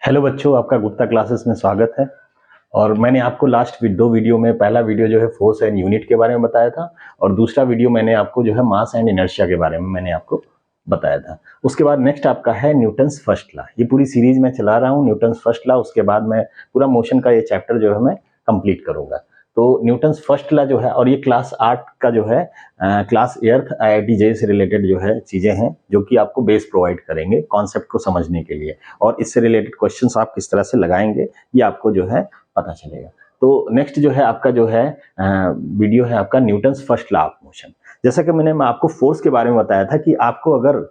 Hello बच्चों, आपका Gupta classes में स्वागत है। और मैंने आपको लास्ट दो वीडियो में, पहला वीडियो जो है फोर्स एंड यूनिट के बारे में बताया था और दूसरा वीडियो मैंने आपको जो है मास एंड इनर्शिया के बारे में मैंने आपको बताया था। उसके बाद नेक्स्ट आपका है न्यूटन्स फर्स्ट लॉ। ये पूरी सीरीज में चला रहा हूँ न्यूटन्स फर्स्ट लॉ। उसके बाद मैं पूरा मोशन का ये चैप्टर जो है मैं कंप्लीट करूंगा। तो न्यूटन्स फर्स्ट लॉ जो है, और ये क्लास 8 का जो है क्लास एर्थ IIT JEE से रिलेटेड जो है चीजें हैं जो कि आपको बेस प्रोवाइड करेंगे कॉन्सेप्ट को समझने के लिए, और इससे रिलेटेड क्वेश्चंस आप किस तरह से लगाएंगे ये आपको जो है पता चलेगा। तो नेक्स्ट जो है आपका जो है वीडियो है आपका Newton's first law of motion. जैसा कि मैं आपको फोर्स के बारे में बताया था कि आपको अगर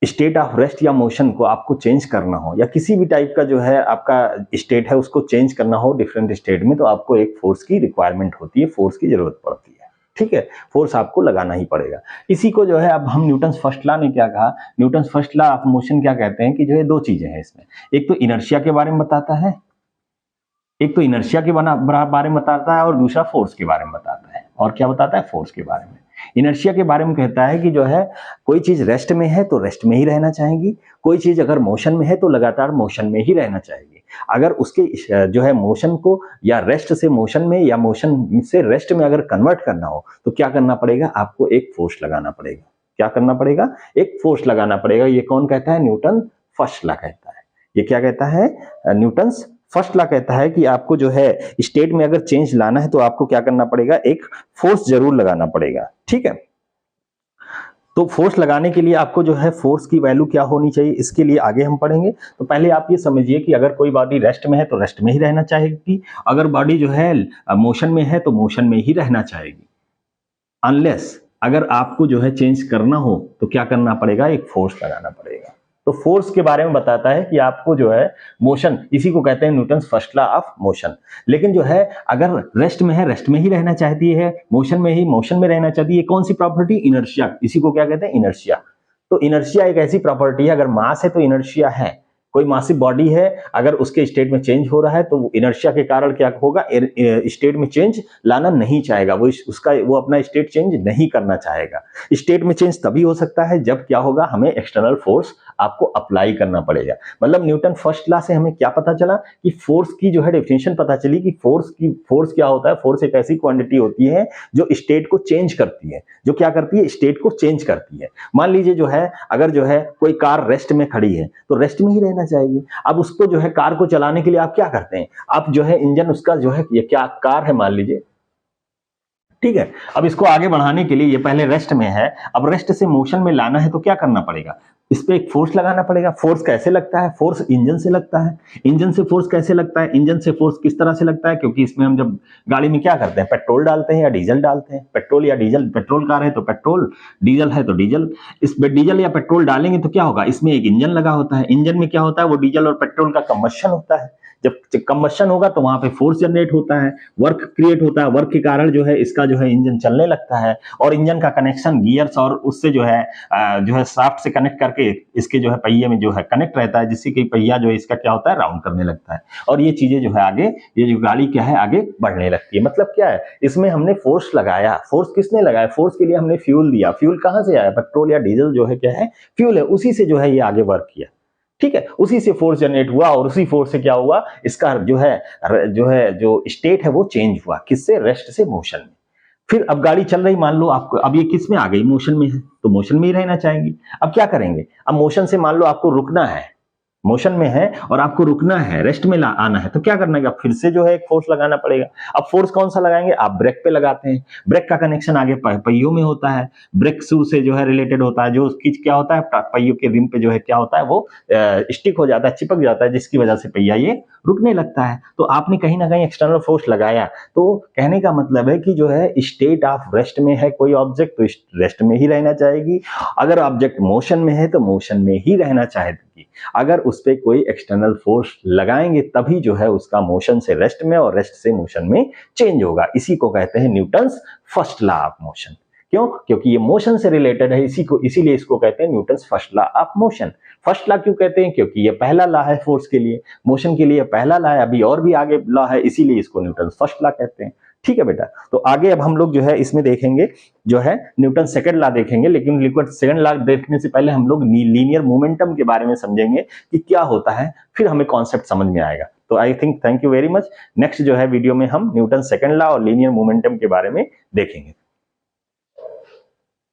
स्टेट ऑफ रेस्ट या मोशन को आपको चेंज करना हो, या किसी भी टाइप का जो है आपका स्टेट है उसको चेंज करना हो डिफरेंट स्टेट में, तो आपको एक फोर्स की रिक्वायरमेंट होती है, फोर्स की जरूरत पड़ती है। ठीक है, फोर्स आपको लगाना ही पड़ेगा। इसी को जो है अब हम न्यूटन्स फर्स्ट लॉ ने क्या कहा, Newton's first law of motion क्या कहते हैं कि जो है दो चीजें हैं इसमें। एक तो इनर्शिया के बारे में बताता है, एक तो इनर्शिया के बारे में बताता है, और दूसरा फोर्स के बारे में बताता है। और क्या बताता है? फोर्स के बारे में। इनर्शिया के बारे में कहता है कि जो है कोई चीज रेस्ट में है तो रेस्ट में ही रहना चाहेगी, कोई चीज अगर मोशन में है तो लगातार मोशन में ही रहना चाहेगी। अगर उसके जो है मोशन को या रेस्ट से मोशन में या मोशन से रेस्ट में अगर कन्वर्ट करना हो तो क्या करना पड़ेगा? आपको एक फोर्स लगाना पड़ेगा। क्या करना पड़ेगा? एक फोर्स लगाना पड़ेगा। ये कौन कहता है? न्यूटन फर्स्ट लॉ कहता है। ये क्या कहता है? न्यूटन्स फर्स्ट लॉ कहता है कि आपको जो है स्टेट में अगर चेंज लाना है तो आपको क्या करना पड़ेगा? एक फोर्स जरूर लगाना पड़ेगा। ठीक है, तो फोर्स लगाने के लिए आपको जो है फोर्स की वैल्यू क्या होनी चाहिए, इसके लिए आगे हम पढ़ेंगे। तो पहले आप ये समझिए कि अगर कोई बॉडी रेस्ट में है तो रेस्ट में ही रहना चाहेगी, अगर बॉडी जो है मोशन में है तो मोशन में ही रहना चाहेगी। अनलेस अगर आपको जो है चेंज करना हो तो क्या करना पड़ेगा? एक फोर्स लगाना पड़ेगा। तो फोर्स के बारे में बताता है कि आपको जो है मोशन, इसी को कहते हैं Newton's first law of motion. लेकिन जो है अगर रेस्ट में है रेस्ट में ही रहना चाहती है, मोशन में ही मोशन में रहना चाहती है, कौन सी प्रॉपर्टी? इनर्शिया। इसी को क्या कहते हैं? इनर्शिया। तो इनर्शिया एक ऐसी प्रॉपर्टी है, अगर मास है तो इनर्शिया है। कोई मासिव बॉडी है, अगर उसके स्टेट में चेंज हो रहा है तो इनर्शिया के कारण क्या होगा? स्टेट में चेंज लाना नहीं चाहेगा, वो अपना स्टेट चेंज नहीं करना चाहेगा। स्टेट में चेंज तभी हो सकता है जब क्या होगा? हमें एक्सटर्नल फोर्स आपको अप्लाई करना पड़ेगा। मतलब न्यूटन फर्स्ट लॉ से हमें क्या पता चला कि फोर्स की जो है डेफिनेशन पता चली कि फोर्स क्या होता है? फोर्स एक ऐसी क्वांटिटी होती है जो स्टेट को चेंज करती है। जो क्या करती है? स्टेट को चेंज करती है। मान लीजिए जो है अगर जो है कोई कार रेस्ट में खड़ी है तो रेस्ट में ही रहना चाहिए। अब उसको जो है कार को चलाने के लिए आप क्या करते हैं? आप जो है इंजन उसका जो है, ये क्या कार है मान लीजिए, ठीक है, अब इसको आगे बढ़ाने के लिए ये पहले रेस्ट में है, अब रेस्ट से मोशन में लाना है तो क्या करना पड़ेगा? इस पे एक फोर्स लगाना पड़ेगा। फोर्स कैसे लगता है? फोर्स इंजन से लगता है। इंजन से फोर्स कैसे लगता है? इंजन से फोर्स किस तरह से लगता है? क्योंकि इसमें हम जब गाड़ी में क्या करते हैं? पेट्रोल डालते हैं या डीजल डालते हैं। पेट्रोल या डीजल, पेट्रोल कार है तो पेट्रोल, डीजल है तो डीजल। इसमें डीजल या पेट्रोल डालेंगे तो क्या होगा? इसमें एक इंजन लगा होता है। इंजन में क्या होता है? वो डीजल और पेट्रोल का कंबशन होता है। जब कंबशन होगा तो वहां पे फोर्स जनरेट होता है, वर्क क्रिएट होता है। वर्क के कारण जो है इसका जो है इंजन चलने लगता है, और इंजन का कनेक्शन गियर्स और उससे जो है शाफ्ट से कनेक्ट करके इसके जो है पहिए में जो है कनेक्ट रहता है, जिससे कि पहिया जो है इसका क्या होता है? राउंड करने लगता है, और ये चीजें जो है आगे, ये जो गाड़ी क्या है आगे बढ़ने लगती है। मतलब क्या है? इसमें हमने फोर्स लगाया। फोर्स किसने लगाया? फोर्स के लिए हमने फ्यूल दिया। फ्यूल कहां से आया? पेट्रोल या डीजल जो है क्या है? फ्यूल है, उसी से जो है ये आगे वर्क किया। ठीक है, उसी से फोर्स जनरेट हुआ, और उसी फोर्स से क्या हुआ? इसका जो स्टेट है वो चेंज हुआ। किससे? रेस्ट से मोशन में। फिर अब गाड़ी चल रही, मान लो आपको, अब ये किस में आ गई? मोशन में है, तो मोशन में ही रहना चाहेंगी। अब क्या करेंगे? अब मोशन से मान लो आपको रुकना है, मोशन में है और आपको रुकना है, रेस्ट में आना है, तो क्या करना है? फिर से जो है एक फोर्स लगाना पड़ेगा। अब फोर्स कौन सा लगाएंगे? आप ब्रेक पे लगाते हैं। ब्रेक का कनेक्शन आगे पहियों में होता है, ब्रेक शू से जो है रिलेटेड होता है, जो उसकी क्या होता है? पहियों के रिम पे जो है क्या होता है? वो स्टिक हो जाता है, चिपक जाता है, जिसकी वजह से पहिया ये रुकने लगता है। तो आपने कहीं ना कहीं एक्सटर्नल फोर्स लगाया। तो कहने का मतलब है कि जो है स्टेट ऑफ रेस्ट में है कोई ऑब्जेक्ट तो रेस्ट में ही रहना चाहेगी, अगर ऑब्जेक्ट मोशन में है तो मोशन में ही रहना चाहेगी। अगर उस पर कोई एक्सटर्नल फोर्स लगाएंगे तभी जो है उसका मोशन से रेस्ट में और रेस्ट से मोशन में चेंज होगा। इसी को कहते हैं Newton's first law of motion. क्यों? क्योंकि ये मोशन से रिलेटेड है, इसीलिए इसको कहते हैं Newton's first law of motion. First law क्यों कहते हैं? क्योंकि ये पहला लॉ है फोर्स के लिए, मोशन के लिए पहला लॉ है, अभी और भी आगे लॉ है, इसीलिए इसको न्यूटन्स फर्स्ट लॉ कहते हैं। ठीक है बेटा। तो आगे अब हम लोग जो है इसमें देखेंगे जो है न्यूटन सेकंड लॉ देखेंगे, लेकिन न्यूटन सेकंड लॉ देखने से पहले हम लोग लीनियर मोमेंटम के बारे में समझेंगे कि क्या होता है, फिर हमें कॉन्सेप्ट समझ में आएगा। तो I think thank you very much. Next जो है वीडियो में हम न्यूटन सेकंड लॉ और लीनियर मोमेंटम के बारे में देखेंगे।